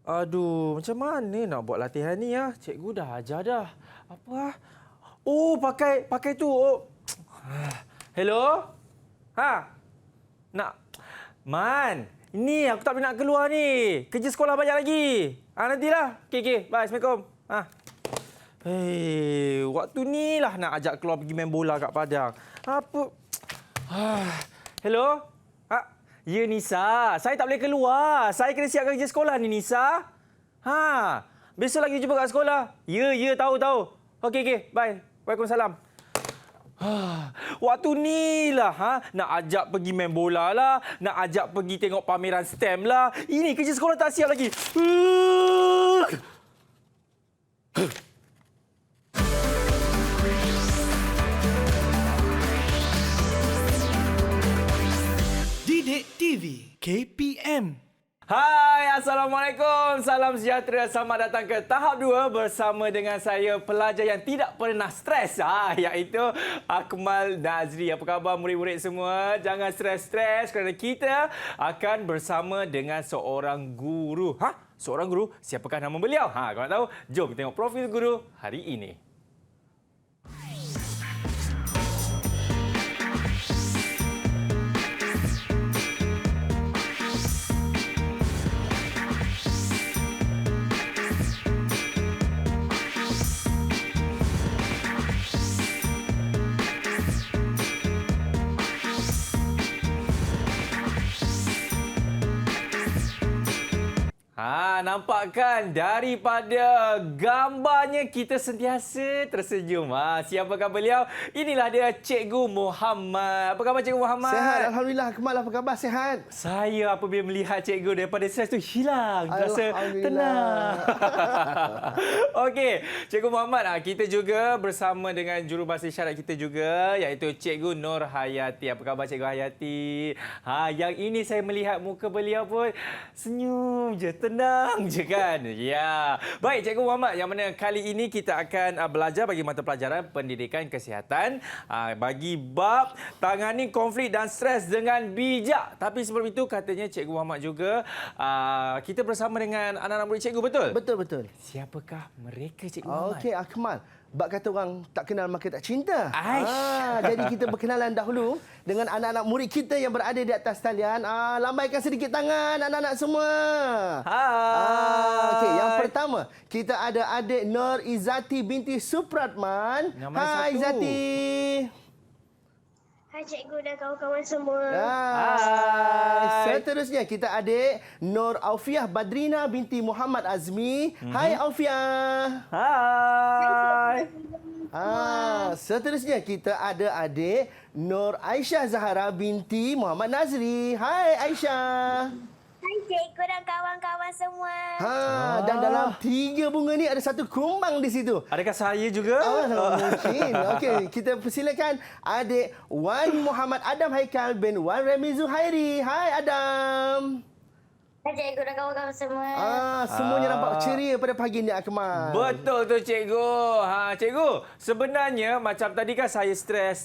Aduh, macam mana nak buat latihan ni ya? Cikgu dah ajar dah. Apa ah? Oh, pakai tu. Oh. Hello? Ha? Nak Man, ini aku tak boleh nak keluar ni. Kerja sekolah banyak lagi. Nantilah. Okey. Bye. Assalamualaikum. Hei, waktu ni lah nak ajak keluar pergi main bola kat Padang. Apa? Hello? Ya, Nisa. Saya tak boleh keluar. Saya kena siapkan kerja sekolah ni, Nisa. Besok lagi jumpa kat sekolah. Ya, tahu. Okey. Bye. Waalaikumsalam. Waktu ni lah nak ajak pergi main bola lah, nak ajak pergi tengok pameran stem lah. Ini kerja sekolah tak siap lagi. Didik TV KPM. Hai, Assalamualaikum. Salam sejahtera. Selamat datang ke tahap 2 bersama dengan saya, pelajar yang tidak pernah stres. Iaitu Akmal Nazri. Apa khabar murid-murid semua? Jangan stres-stres kerana kita akan bersama dengan seorang guru. Seorang guru? Siapakah nama beliau? Kalau nak tahu, jom kita tengok profil guru hari ini. Nampak kan? Daripada gambarnya kita sentiasa tersenyum. Siapakah beliau? Inilah dia Cikgu Muhammad. Apa khabar Cikgu Muhammad? Sehat, Alhamdulillah. Akmal, apa khabar? Sehat? Saya apabila melihat Cikgu daripada stres tu hilang. Rasa tenang. Okey, Cikgu Muhammad, kita juga bersama dengan jurubahasa isyarat kita juga, iaitu Cikgu Nur Hayati. Apa khabar Cikgu Hayati? Yang ini saya melihat muka beliau pun senyum je, tenang je kan? Ya. Baik, Cikgu Muhammad, yang mana kali ini kita akan belajar bagi mata pelajaran pendidikan kesihatan bagi bab tangani konflik dan stres dengan bijak. Tapi sebelum itu, katanya Cikgu Muhammad juga kita bersama dengan anak-anak murid cikgu, betul? Betul. Siapakah mereka, Cikgu Muhammad? Okey, Akmal. Bak kata orang tak kenal maka tak cinta. Jadi kita berkenalan dahulu dengan anak-anak murid kita yang berada di atas talian. Lambaikan sedikit tangan anak-anak semua. Hai. Okey, yang pertama, kita ada adik Nur Izzati binti Supratman. Hai Izzati. Hai cikgu dan kawan-kawan semua. Hai. Seterusnya kita adik Nur Aufiah Badrina binti Muhammad Azmi. Hai Aufiah. Hai. Seterusnya kita ada adik Nur Aisyah Zahara binti Muhammad Nazri. Hai Aisyah. Hai cikgu dan kawan-kawan semua. Dan dalam 3 bunga ni ada satu kumbang di situ. Adakah saya juga? Mungkin. Okey, kita persilakan adik Wan Muhammad Adam Haikal bin Wan Remi Zuhairi. Hai Adam. Hai cikgu dan kawan-kawan semua. Semuanya nampak ceria pada pagi ni, Akmal. Betul tu cikgu. Cikgu, sebenarnya macam tadi kan saya stres.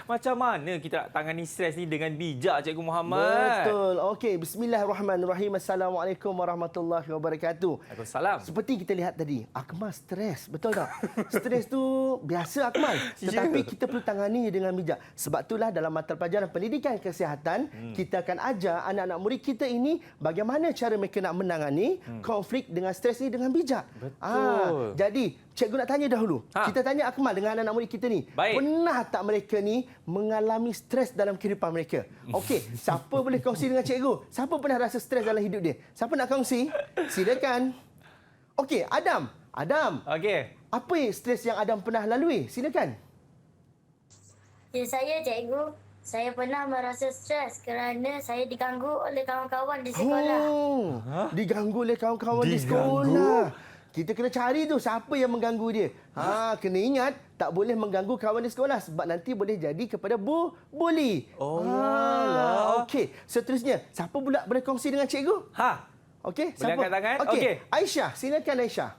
Macam mana kita nak tangani stres ni dengan bijak, Cikgu Muhammad? Betul. Okey, bismillahirrahmanirrahim. Assalamualaikum warahmatullahi wabarakatuh. Waalaikumsalam. Seperti kita lihat tadi, Akmal stres. Betul tak? Stres tu biasa, Akmal. Tetapi kita perlu tangani dengan bijak. Sebab itulah dalam mata pelajaran pendidikan kesihatan, kita akan ajar anak-anak murid kita ini bagaimana cara mereka nak menangani konflik dengan stres ni dengan bijak. Betul. Jadi, cikgu nak tanya dahulu. Kita tanya Akmal dengan anak-anak murid kita ni. Baik. Pernah tak mereka ni mengalami stres dalam kehidupan mereka? Okey, siapa boleh kongsi dengan cikgu? Siapa pernah rasa stres dalam hidup dia? Siapa nak kongsi? Silakan. Okey, Adam. Okey. Apa stres yang Adam pernah lalui? Silakan. Ya, saya cikgu. Saya pernah merasa stres kerana saya diganggu oleh kawan-kawan di sekolah. Diganggu oleh kawan-kawan di sekolah. Kita kena cari tu siapa yang mengganggu dia. Kena ingat tak boleh mengganggu kawan di sekolah sebab nanti boleh jadi kepada bully. Okey, seterusnya siapa pula boleh kongsi dengan cikgu? Okey, boleh angkat tangan? Okey, Aisyah, silakan Aisyah.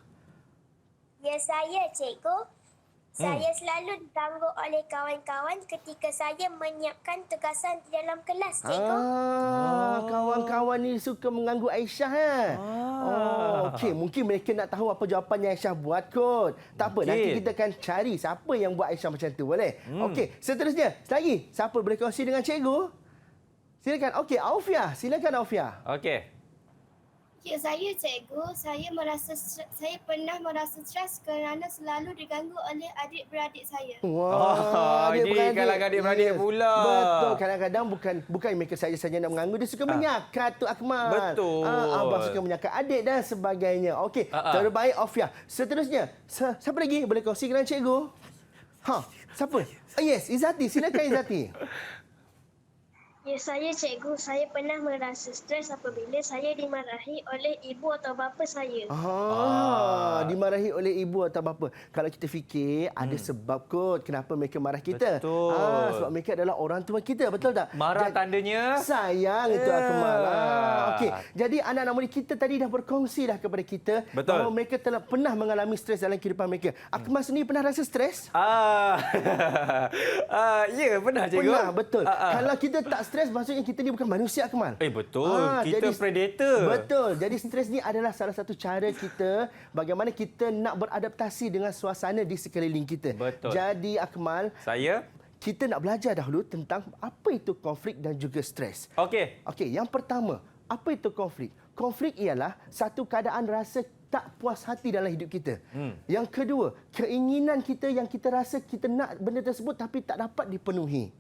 Ya, saya cikgu. Saya selalu diganggu oleh kawan-kawan ketika saya menyiapkan tugasan di dalam kelas, cikgu. Kawan-kawan ni suka mengganggu Aisyah. Oh, okey. Mungkin mereka nak tahu apa jawapan yang Aisyah buat kot. Tak apa, nanti kita akan cari siapa yang buat Aisyah macam tu, boleh? Okey, seterusnya. Lagi, siapa boleh kongsi dengan cikgu? Silakan. Okey, Aufia. Silakan Aufia. Okey. Ya, saya cikgu, saya pernah merasa stres kerana selalu diganggu oleh adik-beradik saya. Wah, ini kalau adik-beradik pula. Betul, kadang-kadang bukan mereka saja nak mengganggu, dia suka menyakat tu Akmal. Betul. Abang suka menyakat adik dan sebagainya. Okey, terbaik Aufia. Seterusnya, siapa lagi boleh kongsi dengan cikgu? Siapa? Yes, Izzati. Silakan Izzati. Ya, saya cikgu. Saya pernah merasa stres apabila saya dimarahi oleh ibu atau bapa saya. Dimarahi oleh ibu atau bapa. Kalau kita fikir, ada sebab kot kenapa mereka marah kita. Betul. Sebab mereka adalah orang tua kita, betul tak? Marah tandanya sayang itu Akmal. Okey, jadi anak-anak murid kita tadi dah berkongsi dah kepada kita bahawa mereka telah pernah mengalami stres dalam kehidupan mereka. Akmal sendiri pernah rasa stres? Ya, pernah cikgu. Pernah, betul. Kalau kita tak stres, maksudnya kita ni bukan manusia, Akmal. Betul. Kita predator. Betul. Jadi stres ni adalah salah satu cara kita bagaimana kita nak beradaptasi dengan suasana di sekeliling kita. Betul. Jadi Akmal, kita nak belajar dahulu tentang apa itu konflik dan juga stres. Okey, yang pertama, apa itu konflik? Konflik ialah satu keadaan rasa tak puas hati dalam hidup kita. Yang kedua, keinginan kita yang kita rasa kita nak benda tersebut tapi tak dapat dipenuhi.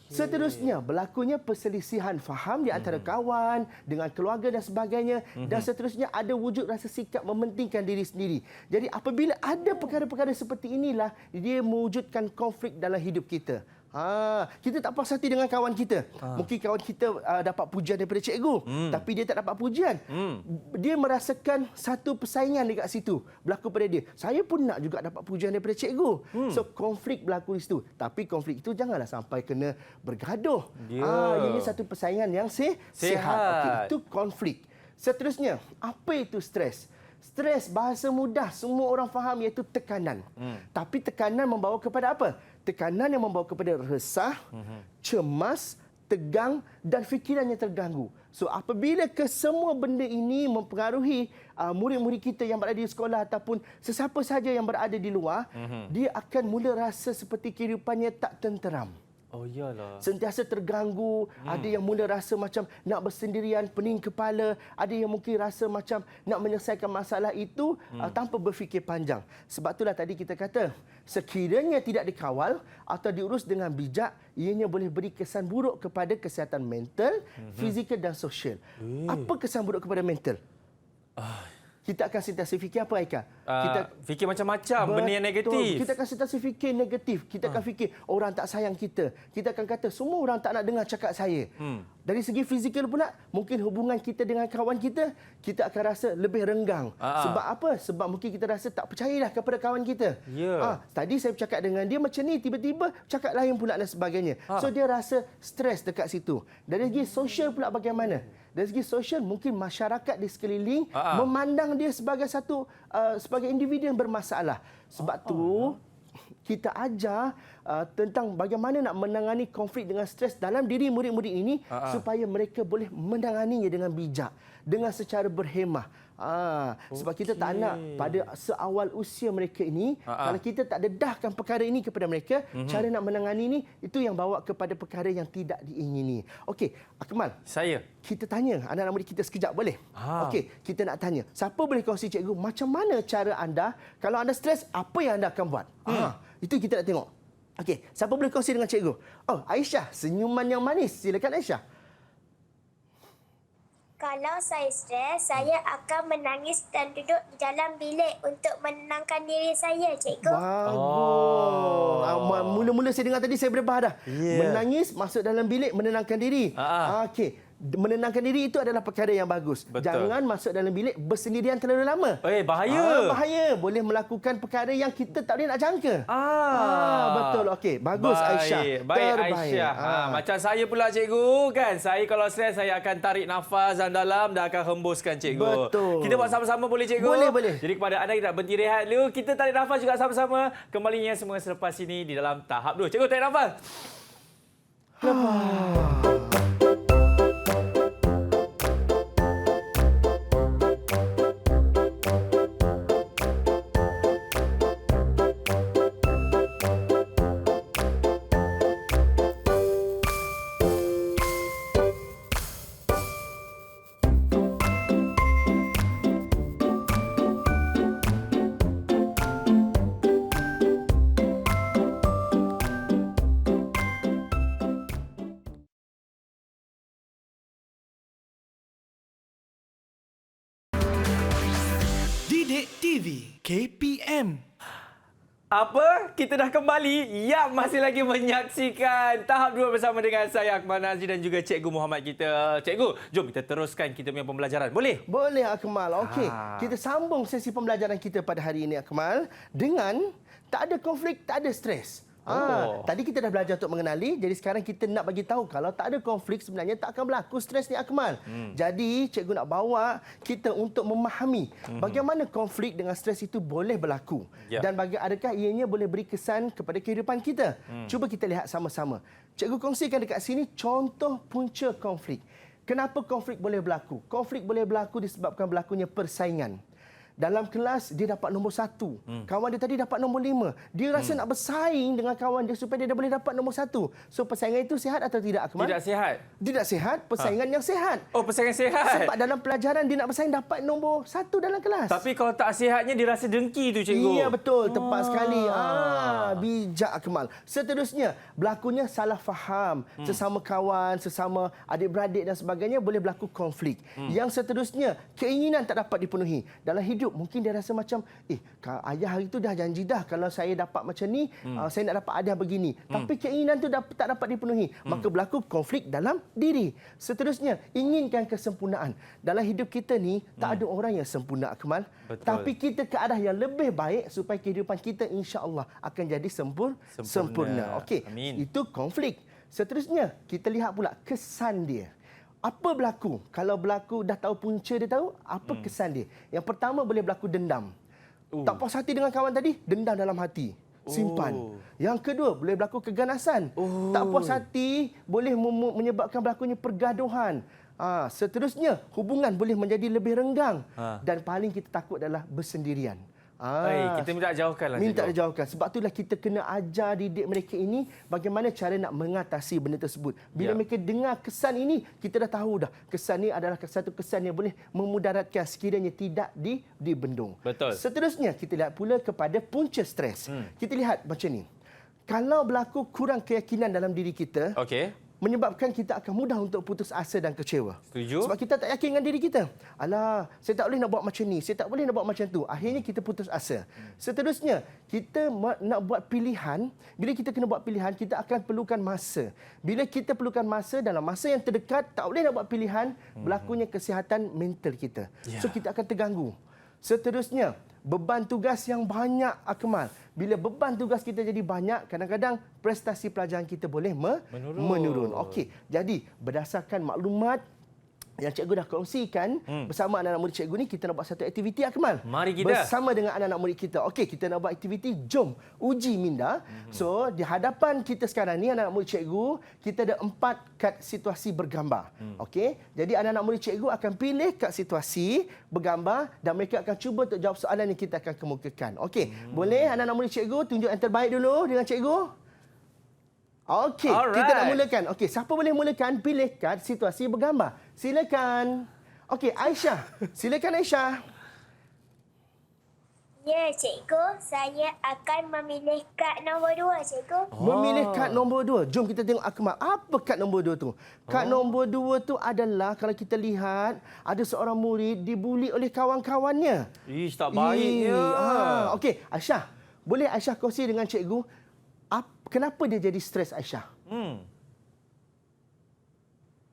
Seterusnya, berlakunya perselisihan faham di antara kawan, dengan keluarga dan sebagainya. Dan seterusnya, ada wujud rasa sikap mementingkan diri sendiri. Jadi apabila ada perkara-perkara seperti inilah, dia mewujudkan konflik dalam hidup kita. Kita tak puas hati dengan kawan kita. Mungkin kawan kita dapat pujian daripada cikgu, tapi dia tak dapat pujian. Dia merasakan satu persaingan dekat situ berlaku pada dia. Saya pun nak juga dapat pujian daripada cikgu. So konflik berlaku di situ. Tapi konflik itu janganlah sampai kena bergaduh. Ini satu persaingan yang sihat. Okey, itu konflik. Seterusnya, apa itu stres? Stres, bahasa mudah semua orang faham, iaitu tekanan. Tapi tekanan membawa kepada apa? Tekanan yang membawa kepada resah, cemas, tegang dan fikirannya terganggu. So apabila kesemua benda ini mempengaruhi murid-murid kita yang berada di sekolah ataupun sesiapa sahaja yang berada di luar, dia akan mula rasa seperti kehidupannya tak tenteram. Iyalah. Sentiasa terganggu, ada yang mula rasa macam nak bersendirian, pening kepala, ada yang mungkin rasa macam nak menyelesaikan masalah itu tanpa berfikir panjang. Sebab itulah tadi kita kata, sekiranya tidak dikawal atau diurus dengan bijak, ianya boleh beri kesan buruk kepada kesihatan mental, fizikal dan sosial. Apa kesan buruk kepada mental? Kita akan sentiasa fikir apa, Aika? Kita fikir macam-macam benda yang negatif. Kita akan sentiasa fikir negatif. Kita akan fikir orang tak sayang kita. Kita akan kata semua orang tak nak dengar cakap saya. Dari segi fizikal pula, mungkin hubungan kita dengan kawan kita, kita akan rasa lebih renggang. Sebab apa? Sebab mungkin kita rasa tak percayalah kepada kawan kita. Tadi saya bercakap dengan dia macam ni, tiba-tiba cakap lain pula dan sebagainya. So dia rasa stres dekat situ. Dari segi sosial pula bagaimana? Dari segi sosial, mungkin masyarakat di sekeliling memandang dia sebagai sebagai individu yang bermasalah. Sebab tu kita ajar tentang bagaimana nak menangani konflik dengan stres dalam diri murid-murid ini supaya mereka boleh menanganinya dengan bijak, dengan secara berhemah. Sebab kita tak nak pada seawal usia mereka ini, kalau kita tak dedahkan perkara ini kepada mereka, cara nak menangani ini, itu yang bawa kepada perkara yang tidak diingini. Okey, Akmal. Kita tanya anak-anak murid kita sekejap, boleh? Okey, kita nak tanya. Siapa boleh kongsi cikgu, macam mana cara anda, kalau anda stres, apa yang anda akan buat? Itu kita nak tengok. Okey, siapa boleh kongsi dengan cikgu? Aisyah, senyuman yang manis. Silakan Aisyah. Kalau saya stres, saya akan menangis dan duduk di dalam bilik untuk menenangkan diri saya, cikgu. Bagus. Mula-mula saya dengar tadi, saya berbah dah. Menangis, masuk dalam bilik, menenangkan diri. Okey. Menenangkan diri itu adalah perkara yang bagus. Jangan masuk dalam bilik bersendirian terlalu lama. Bahaya. Bahaya. Boleh melakukan perkara yang kita tak boleh nak jangka. Betul. Okey. Bagus, Aisyah. Baik, Aisyah. Macam saya pula, cikgu. Kan? Saya kalau stres, saya akan tarik nafas dalam dan akan hembuskan, cikgu. Betul. Kita buat sama-sama boleh, cikgu? Boleh. Jadi kepada anda, kita berhenti rehat dulu. Kita tarik nafas juga sama-sama. Kembalinya semua selepas ini di dalam tahap dulu. Cikgu, tarik nafas. TV KPM. Apa? Kita dah kembali? Ya, masih lagi menyaksikan tahap 2 bersama dengan saya, Akmal Nazri dan juga Cikgu Muhammad kita. Cikgu, jom kita teruskan kita punya pembelajaran. Boleh? Boleh Akmal. Okey, Ah. kita sambung sesi pembelajaran kita pada hari ini Akmal dengan tak ada konflik, tak ada stres. Tadi kita dah belajar untuk mengenali, jadi sekarang kita nak bagi tahu kalau tak ada konflik sebenarnya tak akan berlaku stres ni Akmal. Jadi cikgu nak bawa kita untuk memahami bagaimana konflik dengan stres itu boleh berlaku Ya. dan adakah ianya boleh beri kesan kepada kehidupan kita. Cuba kita lihat sama-sama. Cikgu kongsikan dekat sini contoh punca konflik. Kenapa konflik boleh berlaku? Konflik boleh berlaku disebabkan berlakunya persaingan. Dalam kelas, dia dapat nombor 1. Kawan dia tadi dapat nombor 5. Dia rasa nak bersaing dengan kawan dia supaya dia boleh dapat nombor 1. So, persaingan itu sihat atau tidak, Akmal? Tidak sihat. Tidak sihat, persaingan yang sihat. Oh, persaingan sihat. Sebab dalam pelajaran, dia nak bersaing dapat nombor 1 dalam kelas. Tapi kalau tak sihatnya, dia rasa dengki tu, cikgu. Iya, betul. Tepat sekali. Bijak, Akmal. Seterusnya, berlakunya salah faham. Sesama kawan, sesama adik-beradik dan sebagainya, boleh berlaku konflik. Yang seterusnya, keinginan tak dapat dipenuhi. Dalam hidup, mungkin dia rasa macam, ayah hari tu dah janji dah kalau saya dapat macam ni, saya nak dapat hadiah begini. Tapi keinginan tu tak dapat dipenuhi. Maka berlaku konflik dalam diri. Seterusnya, inginkan kesempurnaan. Dalam hidup kita ni, tak ada orang yang sempurna, Akmal. Betul. Tapi kita ke arah yang lebih baik supaya kehidupan kita insya-Allah akan jadi sempurna. Okey, Amin. itu konflik. Seterusnya, kita lihat pula kesan dia. Apa berlaku? Kalau berlaku dah tahu punca dia tahu, apa kesan dia? Yang pertama boleh berlaku dendam. Tak puas hati dengan kawan tadi, dendam dalam hati. Simpan. Yang kedua, boleh berlaku keganasan. Tak puas hati, boleh menyebabkan berlakunya pergaduhan. Seterusnya, hubungan boleh menjadi lebih renggang. Dan paling kita takut adalah bersendirian. Kita minta jauhkanlah, Minta cikgu. dijauhkan. Sebab itulah kita kena ajar didik mereka ini bagaimana cara nak mengatasi benda tersebut. Bila mereka dengar kesan ini, kita dah tahu dah. Kesan ini adalah satu kesan yang boleh memudaratkan sekiranya tidak dibendung. Betul. Seterusnya, kita lihat pula kepada punca stres. Kita lihat macam ni. Kalau berlaku kurang keyakinan dalam diri kita, Okey. menyebabkan kita akan mudah untuk putus asa dan kecewa. Setuju. Sebab kita tak yakin dengan diri kita. Alah, saya tak boleh nak buat macam ni, saya tak boleh nak buat macam tu. Akhirnya kita putus asa. Seterusnya, kita nak buat pilihan. Bila kita kena buat pilihan, kita akan perlukan masa. Bila kita perlukan masa, dalam masa yang terdekat, tak boleh nak buat pilihan, berlakunya kesihatan mental kita. So, kita akan terganggu. Seterusnya, beban tugas yang banyak, Akmal. Bila beban tugas kita jadi banyak, kadang-kadang prestasi pelajaran kita boleh menurun. Okey, jadi berdasarkan maklumat yang cikgu dah kongsikan bersama anak-anak murid cikgu ni, kita nak buat satu aktiviti, Akmal. Mari kita. Bersama dengan anak-anak murid kita. Okey, kita nak buat aktiviti Jom Uji Minda. So, di hadapan kita sekarang ni, anak-anak murid cikgu, kita ada 4 kad situasi bergambar. Okey, jadi anak-anak murid cikgu akan pilih kad situasi bergambar dan mereka akan cuba untuk jawab soalan yang kita akan kemukakan. Okey, boleh anak-anak murid cikgu tunjuk yang terbaik dulu dengan cikgu? Okey, kita nak mulakan. Okey, siapa boleh mulakan? Pilih kad situasi bergambar. Silakan. Okey, Aisyah. Silakan Aisyah. Ya, cikgu. Saya akan memilih kad nombor 2, cikgu. Memilih kad nombor 2. Jom kita tengok Akmal. Apa kad nombor 2 tu? Kad nombor 2 tu adalah kalau kita lihat ada seorang murid dibuli oleh kawan-kawannya. Ish, tak baiknya. Okey, Aisyah. Boleh Aisyah kongsi dengan cikgu kenapa dia jadi stres, Aisyah?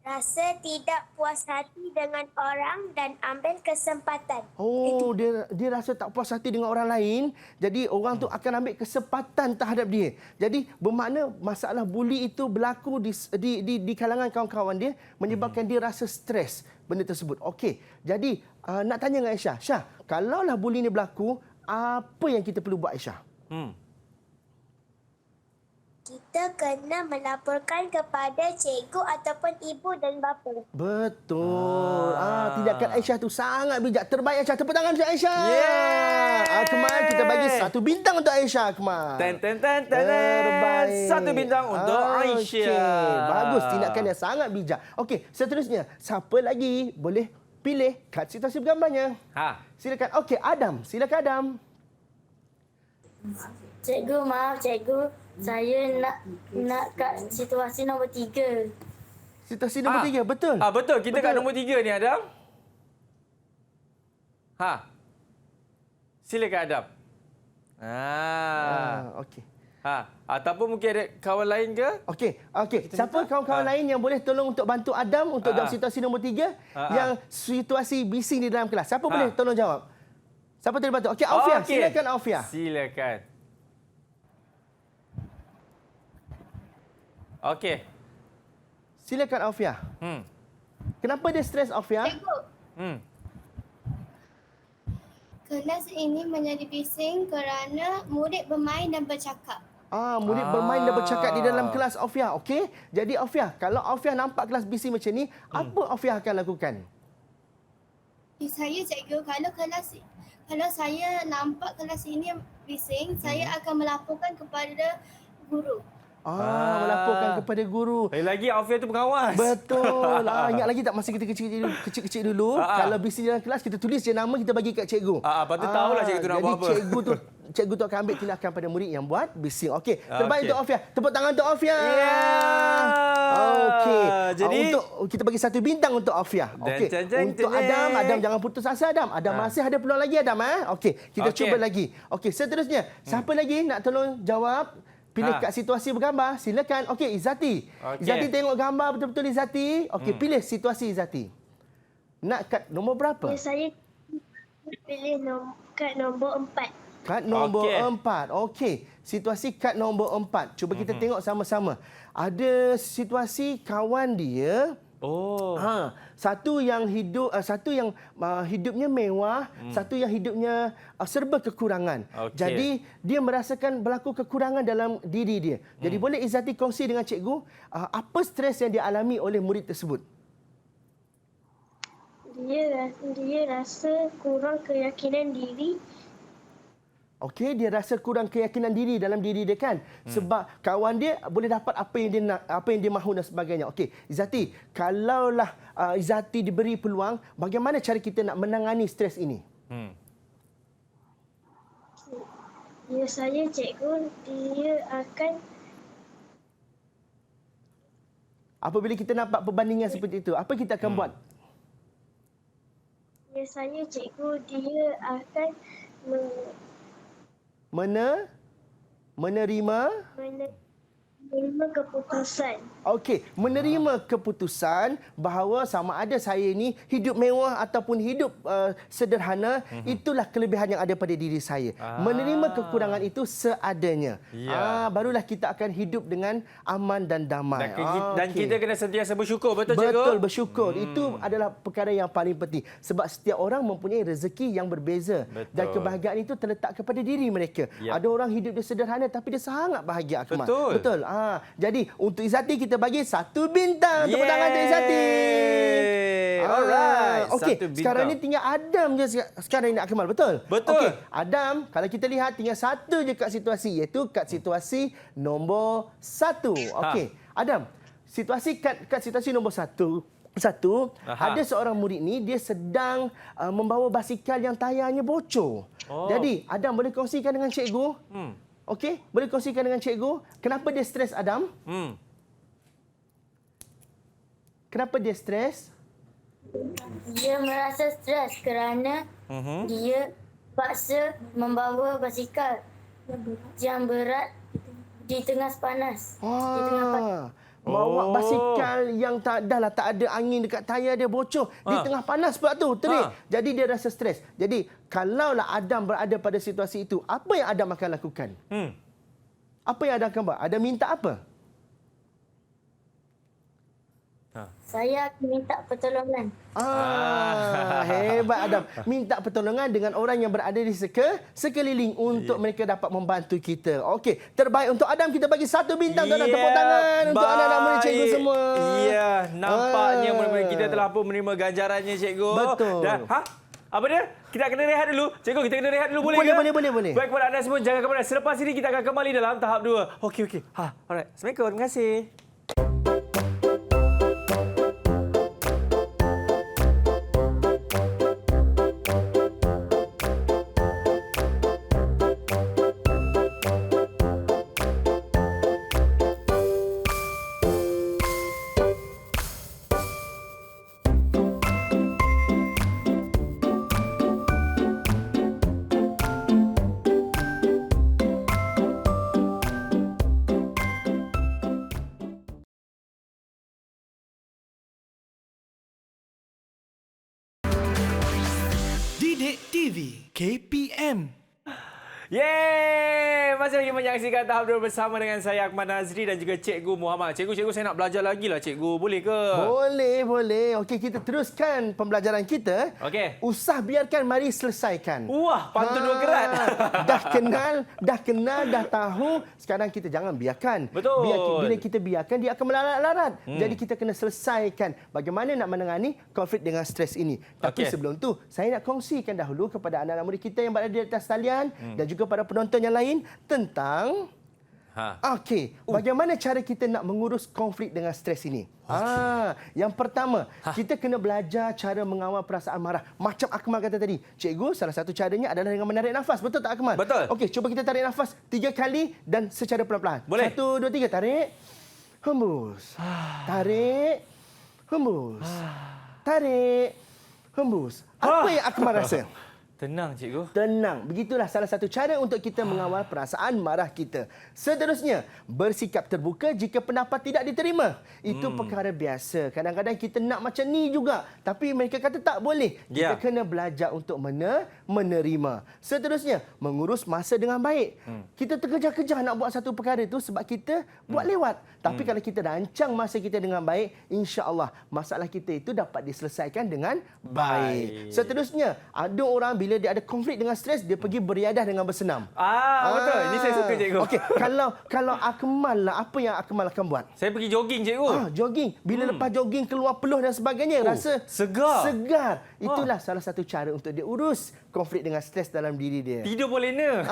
Rasa tidak puas hati dengan orang dan ambil kesempatan. Oh, dia rasa tak puas hati dengan orang lain. Jadi orang tu akan ambil kesempatan terhadap dia. Jadi bermakna masalah buli itu berlaku di kalangan kawan-kawan dia menyebabkan dia rasa stres benda tersebut. Okey. Jadi nak tanya dengan Aisyah. Syah, kalaulah buli ni berlaku, apa yang kita perlu buat, Aisyah? Kita kena melaporkan kepada cikgu ataupun ibu dan bapa. Betul. Tindakan Aisyah tu sangat bijak. Terbaik Aisyah. Tepuk tangan untuk Aisyah. Yeay. Akmal, kita bagi 1 bintang untuk Aisyah, Akmal. Terbaik. 1 bintang untuk Aisyah. Okey, bagus. Tindakan dia sangat bijak. Okey, seterusnya. Siapa lagi boleh pilih kad situasi bergambarnya? Silakan. Okey, Adam. Silakan, Adam. Cikgu, maaf cikgu. Saya nak kat situasi nombor 3. Situasi nombor 3, betul? Betul. Kita kat nombor 3 ni, Adam. Silakan Adam. Okey. Ataupun mungkin ada kawan lain ke? Okey. Siapa kawan-kawan lain yang boleh tolong untuk bantu Adam untuk jawab situasi nombor 3 yang situasi bising di dalam kelas? Siapa boleh tolong jawab? Siapa boleh bantu? Okey, Aufia. Silakan Aufia. Silakan. Okey. Silakan Aufia. Kenapa dia stres Aufia? Cikgu, kelas ini menjadi bising kerana murid bermain dan bercakap. Murid bermain dan bercakap di dalam kelas Aufia. Okey. Jadi Aufia, kalau Aufia nampak kelas bising macam ni, apa Aufia akan lakukan? Saya cikgu, kalau saya nampak kelas ini bising, saya akan melaporkan kepada guru. Melaporkan kepada guru. Lagi Aufia tu pengawas. Betul. Ingat lagi tak masa kita kecil-kecil dulu, kalau bising dalam kelas kita tulis je nama, kita bagi kat cikgu. Patut tahulah cikgu tu nak buat apa. Jadi cikgu tu akan ambil tindakan pada murid yang buat bising. Okey, terbaik untuk Aufia. Tepuk tangan untuk Aufia. Okey. Jadi untuk kita bagi 1 bintang untuk Aufia. Okey. Untuk Adam jangan putus asa Adam. Adam masih ada peluang lagi Adam Okey, kita cuba lagi. Okey, seterusnya. Siapa lagi nak tolong jawab? Pilih kat situasi bergambar. Silakan. Okey, Izzati. Izzati tengok gambar betul-betul Izzati. Okey, pilih situasi Izzati. Nak kad nombor berapa? Ya, saya pilih kad nombor 4. Kad nombor 4. Okey, situasi kad nombor 4. Cuba kita tengok sama-sama. Ada situasi kawan dia. Satu yang hidupnya mewah, satu yang hidupnya serba kekurangan. Jadi dia merasakan berlaku kekurangan dalam diri dia. Jadi boleh Izzati kongsi dengan cikgu apa stres yang dialami oleh murid tersebut? Dia rasa kurang keyakinan diri. Okey, dia rasa kurang keyakinan diri dalam diri dia kan. Sebab kawan dia boleh dapat apa yang dia nak, apa yang dia mahu dan sebagainya. Okey, Izzati, kalaulah Izzati diberi peluang, bagaimana cara kita nak menangani stres ini? Ya, saya cikgu, dia akan apabila kita nampak perbandingan seperti itu, apa kita akan buat? Ya, saya cikgu, dia akan menerima keputusan. Okey, menerima keputusan bahawa sama ada saya ini hidup mewah ataupun hidup sederhana, itulah kelebihan yang ada pada diri saya. Menerima kekurangan itu seadanya. Barulah kita akan hidup dengan aman dan damai. Dan kita kena sentiasa bersyukur, betul cikgu? Betul, bersyukur. Itu adalah perkara yang paling penting. Sebab setiap orang mempunyai rezeki yang berbeza. Dan kebahagiaan itu terletak kepada diri mereka. Ada orang hidup dia sederhana tapi dia sangat bahagia, Akmal. Betul. Jadi untuk Izzati kita bagi 1 bintang. Tepuk tangan untuk Izzati. Alright. Okey, sekarang ni tinggal Adam je sekarang ni Akmal, betul? Betul. Okey, Adam, kalau kita lihat tinggal 1 je kat situasi, iaitu kat situasi nombor 1. Okey, Adam, kat situasi nombor 1. Ada seorang murid ni dia sedang membawa basikal yang tayarnya bocor. Jadi, Adam boleh kongsikan dengan cikgu? Okey, boleh kongsikan dengan cikgu kenapa dia stres Adam? Kenapa dia stres? Dia merasa stres kerana dia paksa membawa basikal yang berat di tengah panas. Bawa basikal yang tak ada angin dekat tayar dia bocor di tengah panas pula tu, terik. Jadi dia rasa stres. Jadi kalaulah Adam berada pada situasi itu, apa yang Adam akan lakukan? Apa yang Adam akan buat? Adam minta apa? Saya akan minta pertolongan. Hebat Adam. Minta pertolongan dengan orang yang berada di sekeliling untuk mereka dapat membantu kita. Okey, terbaik untuk Adam kita bagi 1 bintang. Tepuk tangan untuk anak-anak murid cikgu semua. Ya, nampaknya murid-murid kita telah pun menerima ganjarannya cikgu. Betul. Dan, apa dia? Kita kena rehat dulu. Cikgu, kita kena rehat dulu boleh ke? Boleh. Baik kepada anda semua, jangan ke mana. Selepas ini kita akan kembali dalam tahap 2. Okey. Alright. Assalamualaikum. Terima kasih. Didik TV KPM. Yeay! Masih lagi menyaksikan tahap 2 bersama dengan saya Ahmad Nazri dan juga Cikgu Muhammad. Cikgu, saya nak belajar lagi lah, Cikgu. Boleh ke? Boleh. Okey, kita teruskan pembelajaran kita. Okey. Usah biarkan, mari selesaikan. Wah, pantun dua kerat. Dah kenal, dah tahu. Sekarang kita jangan biarkan. Betul. Bila kita biarkan, dia akan melarat-larat. Jadi kita kena selesaikan bagaimana nak menangani konflik dengan stres ini. Tapi Okey. sebelum tu, saya nak kongsikan dahulu kepada anak-anak murid kita yang berada di atas talian dan juga para penonton yang lain tentang bagaimana cara kita nak mengurus konflik dengan stres ini. Yang pertama, kita kena belajar cara mengawal perasaan marah. Macam Akmal kata tadi, cikgu, salah satu caranya adalah dengan menarik nafas. Betul tak, Akmal? Betul. Okey, cuba kita tarik nafas 3 kali dan secara perlahan-lahan. Boleh. 1, 2, 3, tarik. Hembus. Tarik. Hembus. Tarik. Hembus. Apa yang Akmal rasa? Tenang, Cikgu. Tenang. Begitulah salah satu cara untuk kita mengawal perasaan marah kita. Seterusnya, bersikap terbuka jika pendapat tidak diterima. Itu perkara biasa. Kadang-kadang kita nak macam ni juga. Tapi mereka kata tak boleh. Kita kena belajar untuk menerima. Seterusnya, mengurus masa dengan baik. Kita terkejar-kejar nak buat satu perkara itu sebab kita buat lewat. Tapi kalau kita rancang masa kita dengan baik, insya-Allah masalah kita itu dapat diselesaikan dengan baik. Seterusnya, ada orang bila dia ada konflik dengan stres, dia pergi beriadah dengan bersenam. Betul. Ini saya suka, Cikgu. Okey, kalau Akmal lah, apa yang Akmal akan buat? Saya pergi jogging, Cikgu. Jogging. Bila lepas jogging keluar peluh dan sebagainya, rasa segar. Itulah salah satu cara untuk dia urus konflik dengan stres dalam diri dia. Tidur boleh ne.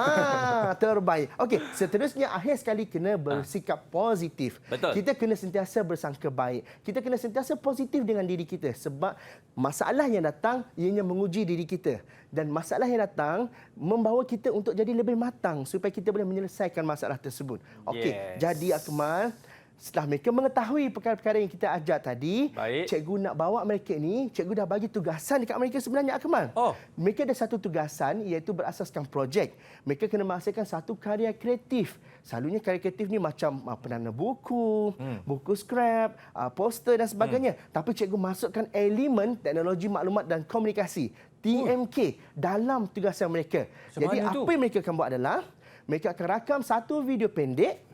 Terbaik. Okey, seterusnya akhir sekali kena bersikap positif. Betul. Kita kena sentiasa bersangka baik. Kita kena sentiasa positif dengan diri kita sebab masalah yang datang ianya menguji diri kita dan masalah yang datang membawa kita untuk jadi lebih matang supaya kita boleh menyelesaikan masalah tersebut. Okey, jadi Akmal, setelah mereka mengetahui perkara-perkara yang kita ajar tadi, cikgu nak bawa mereka ni, cikgu dah bagi tugasan dekat mereka sebenarnya, Akmal. Mereka ada satu tugasan iaitu berasaskan projek. Mereka kena menghasilkan satu karya kreatif. Selalunya karya kreatif ni macam penanda buku, buku scrap, poster dan sebagainya. Tapi cikgu masukkan elemen teknologi maklumat dan komunikasi, TMK, dalam tugasan mereka. Jadi apa yang mereka akan buat adalah, mereka akan rakam satu video pendek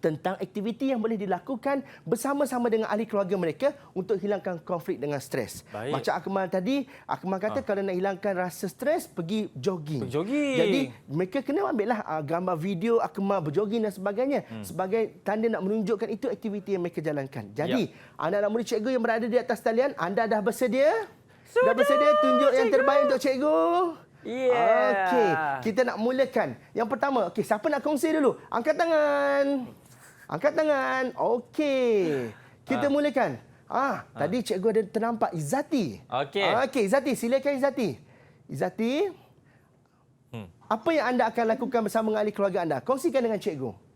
tentang aktiviti yang boleh dilakukan bersama-sama dengan ahli keluarga mereka untuk hilangkan konflik dengan stres. Macam Akmal tadi, Akmal kata kalau nak hilangkan rasa stres, pergi jogging. Jadi mereka kena ambillah gambar video Akmal berjogging dan sebagainya sebagai tanda nak menunjukkan itu aktiviti yang mereka jalankan. Jadi, anak-anak murid cikgu yang berada di atas talian, anda dah bersedia? Dah bersedia tunjuk yang terbaik untuk cikgu? Okey, kita nak mulakan. Yang pertama, siapa nak kongsi dulu? Angkat tangan. Angkat tangan. Okey. Kita mulakan. Tadi cikgu ada ternampak Izzati. Okey, Izzati, silakan Izzati. Izzati, apa yang anda akan lakukan bersama dengan ahli keluarga anda? Kongsikan dengan cikgu.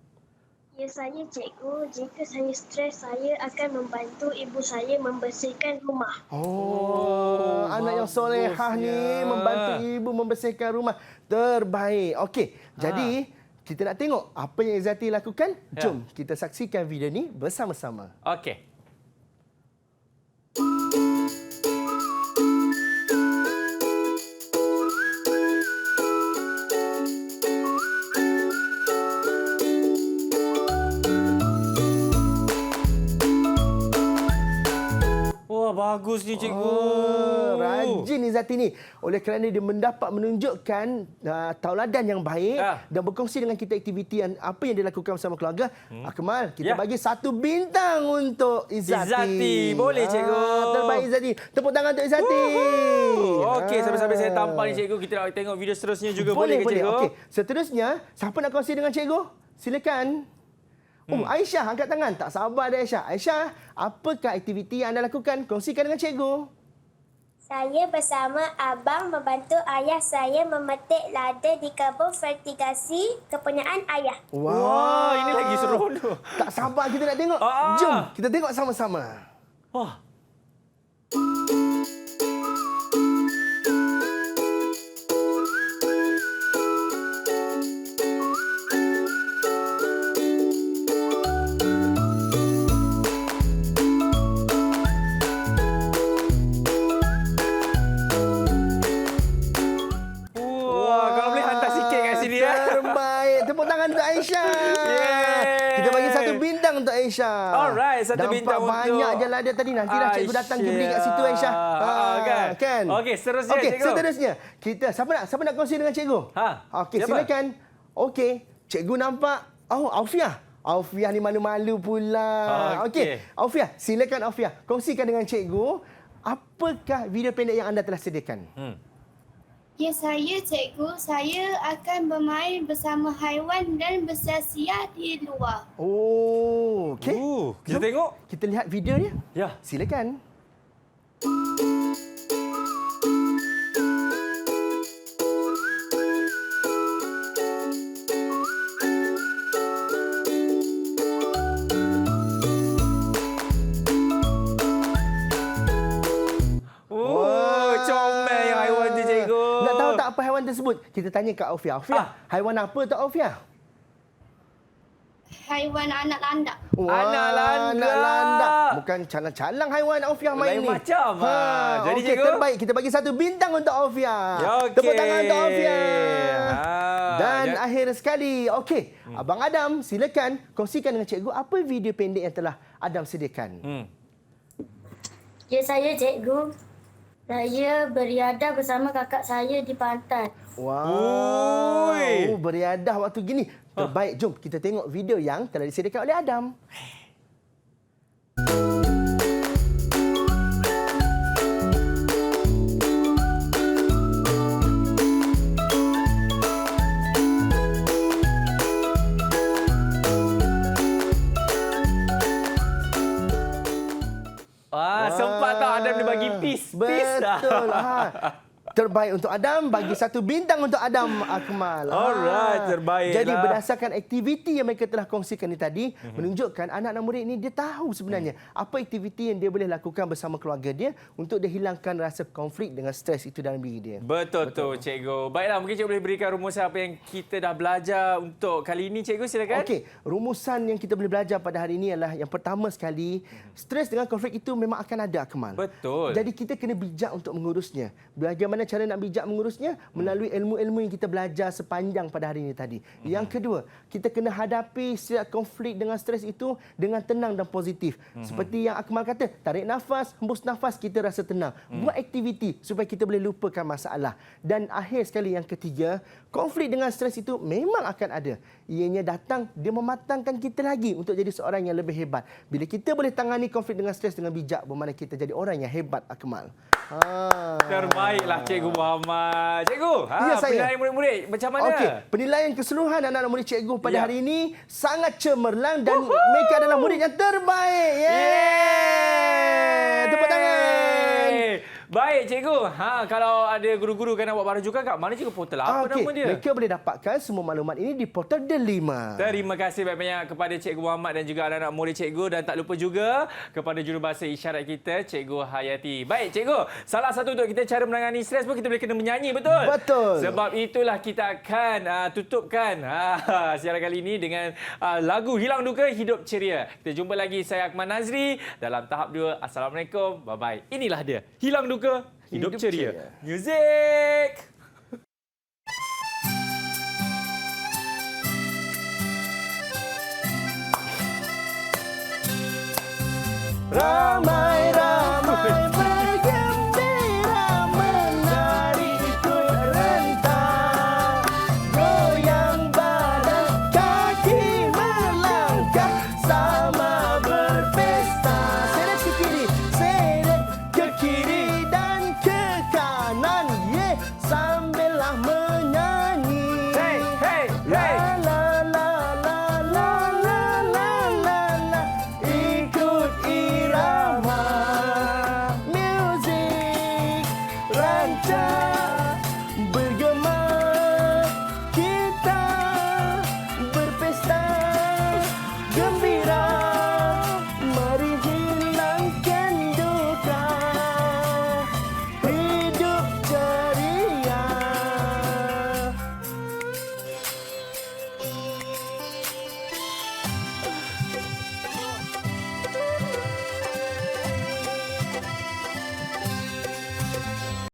Ya, saya cikgu. Jika saya stres, saya akan membantu ibu saya membersihkan rumah. Anak yang solehah ni membantu ibu membersihkan rumah. Terbaik. Okey. Jadi, kita nak tengok apa yang Izzati lakukan. Jom kita saksikan video ni bersama-sama. Okey. Bagus ni, cikgu. Rajin Izzati ni. Oleh kerana dia mendapat menunjukkan tauladan yang baik dan berkongsi dengan kita aktiviti yang apa yang dia lakukan bersama keluarga. Akmal, kita bagi 1 bintang untuk Izzati. Boleh, cikgu. Terbaik Izzati. Tepuk tangan untuk Izzati. Okey, sampai-sampai saya tampal ni, cikgu. Kita nak tengok video seterusnya juga. Boleh ke, cikgu? Okey. Seterusnya, siapa nak kongsi dengan cikgu? Silakan. Aisyah, angkat tangan. Tak sabar dah Aisyah. Aisyah, apakah aktiviti yang anda lakukan? Kongsikan dengan cikgu. Saya bersama abang membantu ayah saya memetik lada di kebun fertigasi kepunyaan ayah. Wah, ini lagi seronok. Tak sabar kita nak tengok. Jom, kita tengok sama-sama. Aisyah. Alright, satu bintang untuk... banyak je lah dia tadi. Nantilah cikgu datang pergi beli kat situ Aisyah. Kan? Okey, seterusnya Okey, cikgu. seterusnya. Siapa nak kongsi dengan cikgu? Okey, siapa? silakan. Okey, cikgu nampak. Oh, Aufiah. Aufiah ni malu-malu pula. Okey, Aufiah, silakan Aufiah. Kongsikan dengan cikgu, apakah video pendek yang anda telah sediakan? Ya, saya cikgu. Saya akan bermain bersama haiwan dan bersia-sia di luar. Oh, okey. Kita tengok. Kita lihat video dia. Ya. Silakan. Comel yang haiwan tu cikgu. Nak tahu tak apa haiwan tersebut? Kita tanya kat Aufiah. Aufiah, haiwan apa tu Aufiah? Haiwan anak landak. Anak landak. Anak landak. Bukan calang-calang haiwan Aufiah main Lain ni. macam. Jadi okey, cikgu. terbaik. Kita bagi satu bintang untuk Aufiah. Ya, okey. Tepuk tangan untuk Aufiah. Dan ya. akhir sekali. Okey, Abang Adam, silakan kongsikan dengan cikgu apa video pendek yang telah Adam sediakan. Ya, saya cikgu. Saya beriadah bersama kakak saya di pantai. Wow. Oi. Beriadah waktu gini. Terbaik. Jom kita tengok video yang telah disediakan oleh Adam. Sempat tak Adam dia bagi peace. Betul. Terbaik untuk Adam. Bagi satu bintang untuk Adam Akmal. Alright, terbaik Jadi lah. berdasarkan aktiviti yang mereka telah kongsikan ni tadi, menunjukkan anak-anak murid ni dia tahu sebenarnya apa aktiviti yang dia boleh lakukan bersama keluarga dia untuk dia hilangkan rasa konflik dengan stres itu dalam diri dia. Betul tu cikgu. Baiklah, mungkin cikgu boleh berikan rumusan apa yang kita dah belajar untuk kali ini cikgu, silakan. Okey, rumusan yang kita boleh belajar pada hari ini adalah yang pertama sekali, stres dengan konflik itu memang akan ada Akmal. Betul. Jadi kita kena bijak untuk mengurusnya. Bagaimana cara nak bijak mengurusnya? Melalui ilmu-ilmu yang kita belajar sepanjang pada hari ini tadi. Yang kedua, kita kena hadapi setiap konflik dengan stres itu dengan tenang dan positif. Seperti yang Akmal kata, tarik nafas, hembus nafas, kita rasa tenang. Buat aktiviti supaya kita boleh lupakan masalah. Dan akhir sekali yang ketiga, konflik dengan stres itu memang akan ada. Ianya datang, dia mematangkan kita lagi untuk jadi seorang yang lebih hebat. Bila kita boleh tangani konflik dengan stres dengan bijak, bermakna kita jadi orang yang hebat, Akmal. Terbaiklah Cikgu Muhammad. Cikgu, Ya, saya. penilaian murid-murid macam mana? Okey, penilaian keseluruhan anak-anak murid cikgu pada hari ini sangat cemerlang dan mereka adalah murid yang terbaik. Yeay! Tepuk tangan. Baik cikgu. Kalau ada guru-guru kan nak buat rujukan kat mana cikgu portal apa nama dia? Mereka boleh dapatkan semua maklumat ini di portal Delima. Terima kasih banyak-banyak kepada Cikgu Muhammad dan juga anak-anak murid cikgu, dan tak lupa juga kepada jurubahasa isyarat kita, Cikgu Hayati. Baik cikgu, salah satu untuk kita cara menangani stres pun kita boleh kena menyanyi, betul? Betul. Sebab itulah kita akan tutupkan siaran kali ini dengan lagu Hilang Duka Hidup Ceria. Kita jumpa lagi, saya Akmal Nazri dalam tahap 2. Assalamualaikum. Bye-bye. Inilah dia, Hilang Duka Hidup Ceria. Music. Ramai